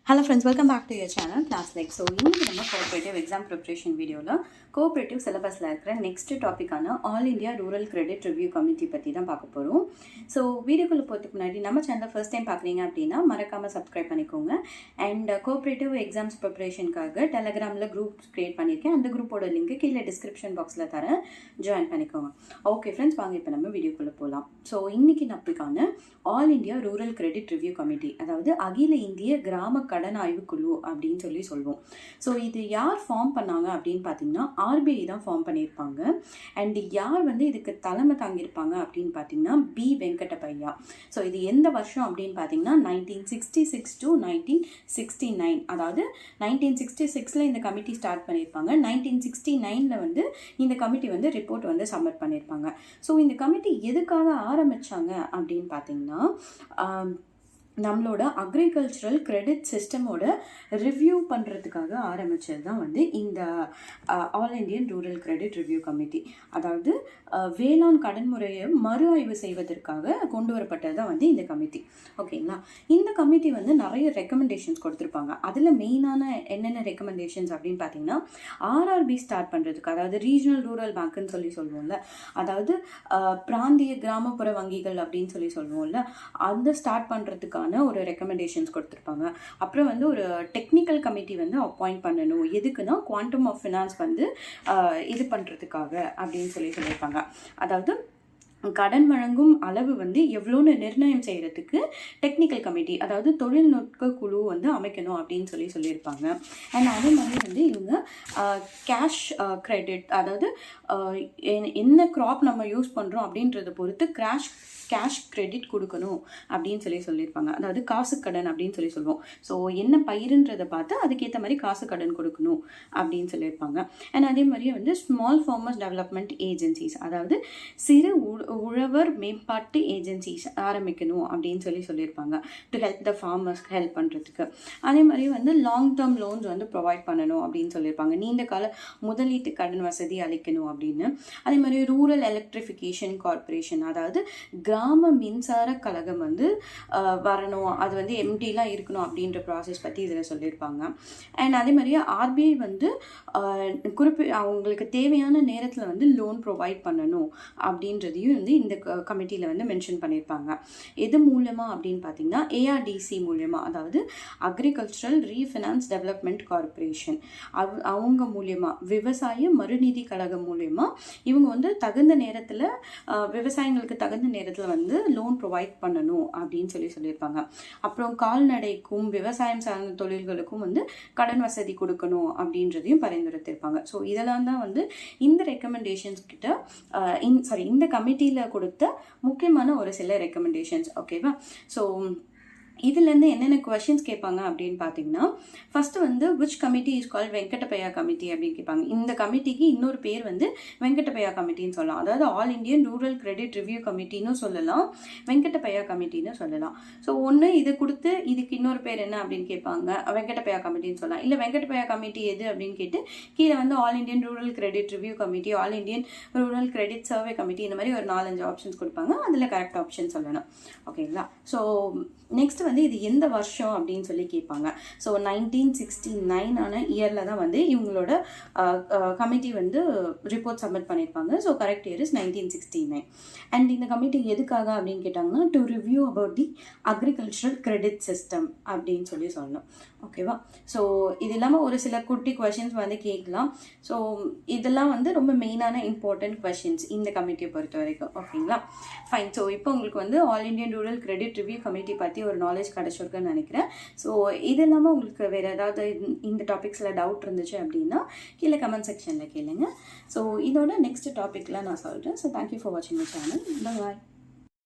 Hello friends, welcome back to your channel Class Like. So இன்னைக்கு நம்ம cooperative exam preparation வீடியோல cooperative syllabusல இருக்கிற next டாபிக்கான all India rural credit review committee பற்றி தான் பார்க்க போகிறோம். ஸோ வீடியோக்குள்ள போகிறதுக்கு முன்னாடி நம்ம சேனலை ஃபர்ஸ்ட் டைம் பார்க்குறீங்க அப்படின்னா மறக்காமல் சப்ஸ்கிரைப் பண்ணிக்கோங்க. அண்ட் cooperative எக்ஸாம்ஸ் ப்ரிப்பரேஷனுக்காக டெலகிராமில் குரூப் க்ரியேட் பண்ணியிருக்கேன். அந்த குரூப்போட லிங்க் கீழே டிஸ்கிரிப்ஷன் பாக்ஸில் தரேன், ஜாயின் பண்ணிக்கோங்க. ஓகே ஃப்ரெண்ட்ஸ், வாங்க இப்போ நம்ம வீடியோக்குள்ளே போகலாம். ஸோ இன்னைக்கு டாபிக்கான all India rural credit review committee, அதாவது அகில இந்திய கிராம கடன் ஆய்வு குழு அப்படின்னு சொல்லுவோம். ஸோ இது யார் ஃபார்ம் பண்ணாங்க அப்படின்னு பார்த்தீங்கன்னா ஆர்பிஐ தான் ஃபார்ம் பண்ணியிருப்பாங்க. அண்ட் யார் இதுக்கு தலைமை தாங்கியிருப்பாங்க அப்படின்னு பார்த்தீங்கன்னா பி வெங்கடப்பையா. ஸோ இது எந்த வருஷம் அப்படின்னு பார்த்தீங்கன்னா 1966 to 1969. அதாவது 1966 இந்த கமிட்டி ஸ்டார்ட் பண்ணியிருப்பாங்க. 1969 இந்த கமிட்டி ரிப்போர்ட் சப்மிட் பண்ணியிருப்பாங்க. ஸோ இந்த கமிட்டி எதுக்காக ஆரம்பிச்சாங்க அப்படின்னு பார்த்தீங்கன்னா நம்மளோட அக்ரிகல்ச்சரல் கிரெடிட் சிஸ்டமோட ரிவ்யூ பண்ணுறதுக்காக ஆரம்பித்தது தான் இந்த all Indian rural credit review committee. அதாவது வேளாண் கடன் முறையை மறு ஆய்வு செய்வதற்காக கொண்டு வரப்பட்டது தான் இந்த கமிட்டி. ஓகேங்களா? இந்த கமிட்டி நிறைய ரெக்கமெண்டேஷன்ஸ் கொடுத்துருப்பாங்க. அதில் மெயினான என்னென்ன ரெக்கமெண்டேஷன்ஸ் அப்படின்னு பார்த்தீங்கன்னா ஆர்ஆர்பி ஸ்டார்ட் பண்ணுறதுக்கு, அதாவது ரீஜனல் ரூரல் பேங்க்குன்னு சொல்லுவோம்ல, அதாவது பிராந்திய கிராமப்புற வங்கிகள் அப்படின்னு சொல்லுவோம்ல, அந்த ஸ்டார்ட் பண்ணுறதுக்கான ஒரு ரெக்கமெண்டேஷன்ஸ் கொடுத்துருப்பாங்க. அப்புறம் ஒரு டெக்னிக்கல் கமிட்டி அப்பாயிண்ட் பண்ணணும். எதுக்குன்னா குவாண்டம் ஆஃப் ஃபினான்ஸ் இது பண்ணுறதுக்காக அப்படின்னு சொல்லியிருப்பாங்க. அதாவது கடன் வழங்கும் அளவு எவ்வளோன்னு நிர்ணயம் செய்கிறதுக்கு டெக்னிக்கல் கமிட்டி, அதாவது தொழில்நுட்ப குழு அமைக்கணும் அப்படின்னு சொல்லியிருப்பாங்க. அண்ட் அதே மாதிரி இவங்க கேஷ் கிரெடிட், அதாவது என்ன க்ராப் நம்ம யூஸ் பண்ணுறோம் அப்படின்றத பொறுத்து கேஷ் கிரெடிட் கொடுக்கணும் அப்படின்னு சொல்லியிருப்பாங்க. அதாவது காசு கடன் அப்படின்னு சொல்லுவோம். ஸோ என்ன பயிருன்றதை பார்த்து அதுக்கேற்ற மாதிரி காசு கடன் கொடுக்கணும் அப்படின்னு சொல்லியிருப்பாங்க. அண்ட் அதே மாதிரி ஸ்மால் ஃபார்மர்ஸ் டெவலப்மெண்ட் ஏஜென்சிஸ், அதாவது சிறு உழவர் மேம்பாட்டு ஏஜென்சிஸ் ஆரம்பிக்கணும் அப்படின்னு சொல்லியிருப்பாங்க. To help the farmers help பண்ணுறதுக்கு. அதே மாதிரி லாங் டேர்ம் லோன்ஸ் ப்ரொவைட் பண்ணணும் அப்படின்னு சொல்லியிருப்பாங்க. நீண்ட கால முதலீட்டு கடன் வசதி அளிக்கணும் அப்படின்னு. அதே மாதிரி ரூரல் எலக்ட்ரிஃபிகேஷன் கார்பரேஷன், அதாவது கிராம மின்சார கழகம் வரணும், அது எம்டிலாம் இருக்கணும் அப்படின்ற ப்ராசஸ் பற்றி இதில் சொல்லியிருப்பாங்க. அண்ட் அதே மாதிரி ஆர்பிஐ அவங்களுக்கு தேவையான நேரத்தில் லோன் ப்ரொவைட் பண்ணணும் அப்படின்றதையும் இந்த கமிட்டியில் மென்ஷன் பண்ணியிருப்பாங்க. எது மூலமாக அப்படின்னு பார்த்தீங்கன்னா ஏஆர்டிசி மூலயமா, அதாவது அக்ரிகல்ச்சரல் ரீஃபினான்ஸ் டெவலப்மெண்ட் கார்பரேஷன், அவங்க மூலியமாக விவசாய மறுநிதி கழகம் மூலயமா இவங்க தகுந்த நேரத்தில் விவசாயிகளுக்கு தகுந்த நேரத்தில் லோன் ப்ரொவைட் பண்ணணும் அப்படின்னு சொல்லியிருப்பாங்க. அப்புறம் கால்நடைக்கும் விவசாயம் சார்ந்த தொழில்களுக்கும் கடன் வசதி கொடுக்கணும் அப்படின்றதையும் பரிந்துரைத்திருப்பாங்க. ஸோ இதெல்லாம் தான் இந்த ரெக்கமெண்டேஷன்ஸ் கிட்ட இந்த கமிட்டியில் கொடுத்த முக்கியமான ஒரு சில ரெக்கமெண்டேஷன்ஸ். ஓகேவா? ஸோ இதுலேருந்து என்னென்ன கொஷின்ஸ் கேட்பாங்க அப்படின்னு பார்த்தீங்கன்னா first which committee is called Venkatappaiah committee அப்படின்னு கேட்பாங்க. இந்த கமிட்டிக்கு இன்னொரு பேர் வெங்கடப்பையா கமிட்டின்னு சொல்லலாம். அதாவது all Indian rural credit review கமிட்டின்னு சொல்லலாம், வெங்கடப்பையா கமிட்டின்னு சொல்லலாம். ஸோ ஒன்று இது கொடுத்து இதுக்கு இன்னொரு பேர் என்ன அப்படின்னு கேட்பாங்க, வெங்கடப்பையா கமிட்டின்னு சொல்லலாம். இல்லை வெங்கடப்பையா கமிட்டி எது அப்படின்னு கேட்டு கீழே all Indian rural credit review committee, all Indian rural credit survey committee, இந்த மாதிரி ஒரு 4-5 ஆப்ஷன்ஸ் கொடுப்பாங்க. அதில் கரெக்ட் ஆப்ஷன் சொல்லணும். ஓகேங்களா? ஸோ நெக்ஸ்ட் இது எந்த வருஷம் அப்படின்னு சொல்லி கேட்பாங்க. ஸோ 1969 இயரில் தான் இவங்களோட கமிட்டி ரிப்போர்ட் சப்மிட் பண்ணியிருப்பாங்க. So correct year is 1969. And இந்த கமிட்டி எதுக்காக அப்படின்னு கேட்டாங்கன்னா to review about the agricultural credit system அப்படின்னு சொல்லணும். ஓகேவா? ஸோ இது இல்லாமல் ஒரு சில குட்டி கொஷின்ஸ் கேட்கலாம். ஸோ இதெல்லாம் ரொம்ப மெயினான இம்பார்ட்டன்ட் கொஷின்ஸ் இந்த கமிட்டியை பொறுத்த வரைக்கும். ஓகேங்களா? ஃபைன். ஸோ இப்போ உங்களுக்கு all Indian rural credit review committee பற்றி ஒரு நாலேஜ் கிடைச்சிருக்குன்னு நினைக்கிறேன். ஸோ இது இல்லாமல் உங்களுக்கு வேறு ஏதாவது இந்த டாபிக்ஸில் டவுட் இருந்துச்சு அப்படின்னா கீழே கமெண்ட் செக்ஷனில் கேளுங்க. ஸோ இதோட நெக்ஸ்ட் டாப்பிக்கில் நான் சொல்கிறேன். ஸோ தேங்க்யூ ஃபார் வாட்சிங் மை சேனல். பாய்.